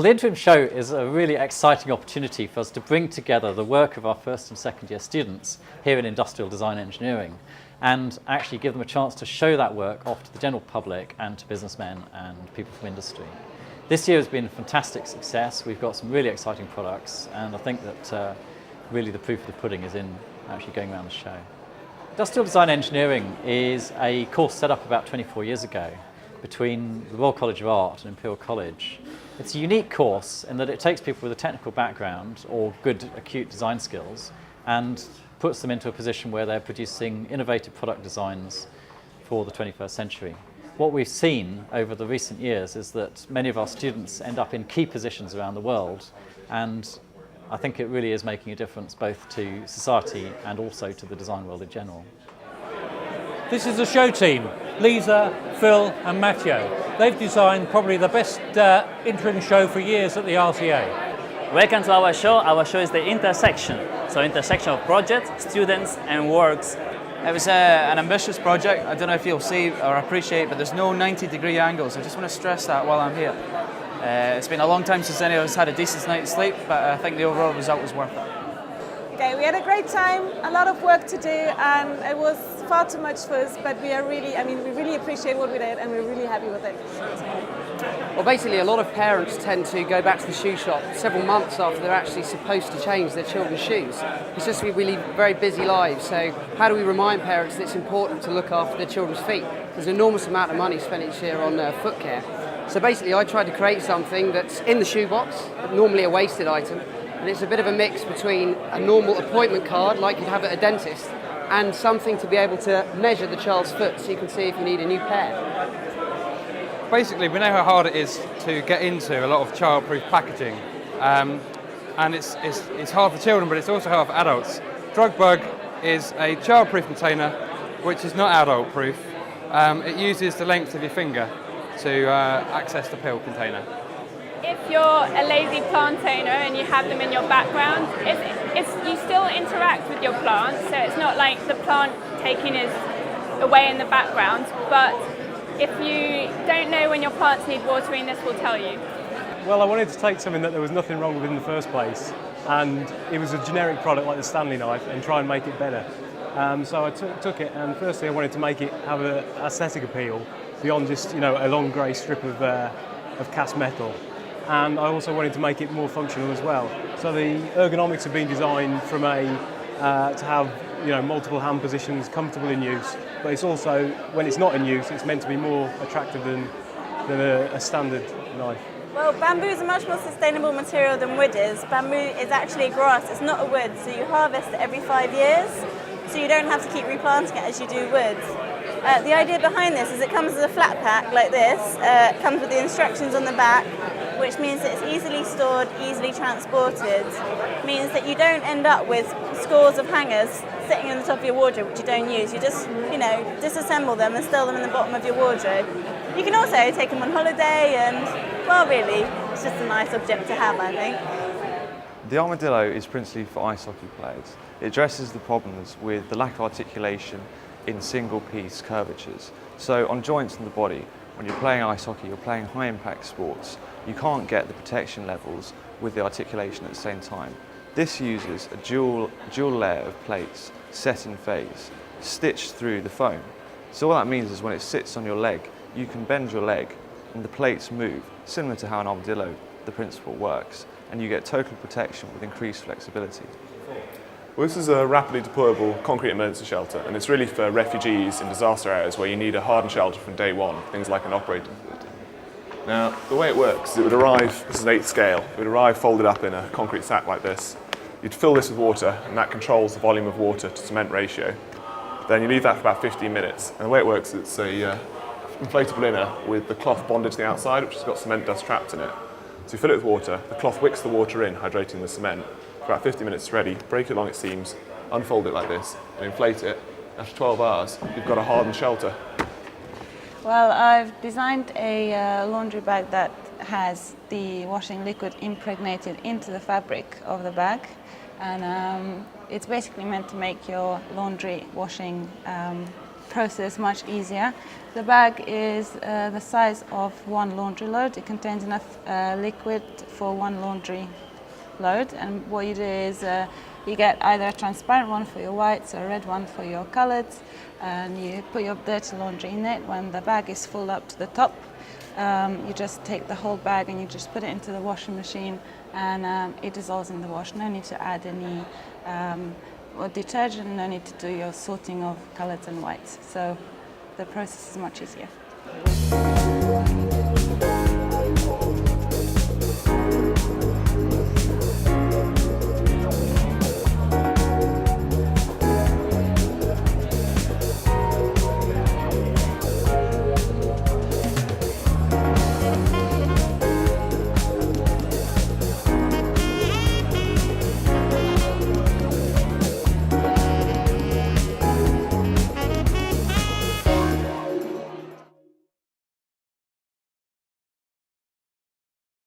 Well, the interim show is a really exciting opportunity for us to bring together the work of our first and second year students here in Industrial Design Engineering and actually give them a chance to show that work off to the general public and to businessmen and people from industry. This year has been a fantastic success. We've got some really exciting products, and I think that really the proof of the pudding is in actually going around the show. Industrial Design Engineering is a course set up about 24 years ago between the Royal College of Art and Imperial College. It's a unique course in that it takes people with a technical background or good acute design skills and puts them into a position where they're producing innovative product designs for the 21st century. What we've seen over the recent years is that many of our students end up in key positions around the world, and I think it really is making a difference both to society and also to the design world in general. This is the show team, Lisa, Phil and Matteo. They've designed probably the best interim show for years at the RCA. Welcome to our show. Our show is the Intersection. So intersection of projects, students and works. It was an ambitious project. I don't know if you'll see or appreciate, but there's no 90-degree angles. I just want to stress that while I'm here. It's been a long time since any of us had a decent night's sleep, but I think the overall result was worth it. Okay, we had a great time, a lot of work to do, and it was far too much for us, but we really appreciate what we did, and we're really happy with it. Well, basically, a lot of parents tend to go back to the shoe shop several months after they're actually supposed to change their children's shoes. It's just we live very busy lives, so how do we remind parents that it's important to look after their children's feet? There's an enormous amount of money spent each year on foot care. So basically, I tried to create something that's in the shoebox, but normally a wasted item, and it's a bit of a mix between a normal appointment card, like you'd have at a dentist, and something to be able to measure the child's foot so you can see if you need a new pair. Basically, we know how hard it is to get into a lot of child-proof packaging, and it's hard for children, but it's also hard for adults. Drug Bug is a child-proof container, which is not adult-proof. It uses the length of your finger to access the pill container. If you're a lazy plant owner and you have them in your background, you still interact with your plant, so it's not like the plant taking is away in the background, but if you don't know when your plants need watering, this will tell you. Well, I wanted to take something that there was nothing wrong with in the first place, and it was a generic product like the Stanley knife, and try and make it better. So I took it, and firstly I wanted to make it have an aesthetic appeal beyond just a long grey strip of cast metal. And I also wanted to make it more functional as well. So the ergonomics have been designed from to have multiple hand positions, comfortable in use, but it's also, when it's not in use, it's meant to be more attractive than a standard knife. Well, bamboo is a much more sustainable material than wood is. Bamboo is actually grass, it's not a wood, so you harvest it every 5 years, so you don't have to keep replanting it as you do wood. The idea behind this is it comes as a flat pack like this, it comes with the instructions on the back, which means that it's easily stored, easily transported. Means that you don't end up with scores of hangers sitting on the top of your wardrobe which you don't use. You just, disassemble them and store them in the bottom of your wardrobe. You can also take them on holiday and, well, really, it's just a nice object to have, I think. The armadillo is principally for ice hockey players. It addresses the problems with the lack of articulation in single-piece curvatures. So on joints in the body, when you're playing ice hockey, you're playing high-impact sports, you can't get the protection levels with the articulation at the same time. This uses a dual layer of plates set in phase, stitched through the foam. So all that means is when it sits on your leg, you can bend your leg and the plates move, similar to how an armadillo, the principle, works, and you get total protection with increased flexibility. Well, this is a rapidly deployable concrete emergency shelter, and it's really for refugees in disaster areas where you need a hardened shelter from day one, things like an operating theatre. Now, the way it works is it would arrive, this is 8th scale, it would arrive folded up in a concrete sack like this. You'd fill this with water, and that controls the volume of water to cement ratio. Then you leave that for about 15 minutes, and the way it works is it's a inflatable inner with the cloth bonded to the outside, which has got cement dust trapped in it. So you fill it with water, the cloth wicks the water in, hydrating the cement. For about 50 minutes it's ready, break it along its seams, unfold it like this, and inflate it. After 12 hours, you've got a hardened shelter. Well, I've designed a laundry bag that has the washing liquid impregnated into the fabric of the bag, and it's basically meant to make your laundry washing process much easier. The bag is the size of one laundry load. It contains enough liquid for one laundry load, and what you do is you get either a transparent one for your whites or a red one for your colours, and you put your dirty laundry in it. When the bag is full up to the top, you just take the whole bag and you just put it into the washing machine, and it dissolves in the wash. No need to add any detergent, no need to do your sorting of colours and whites. So the process is much easier.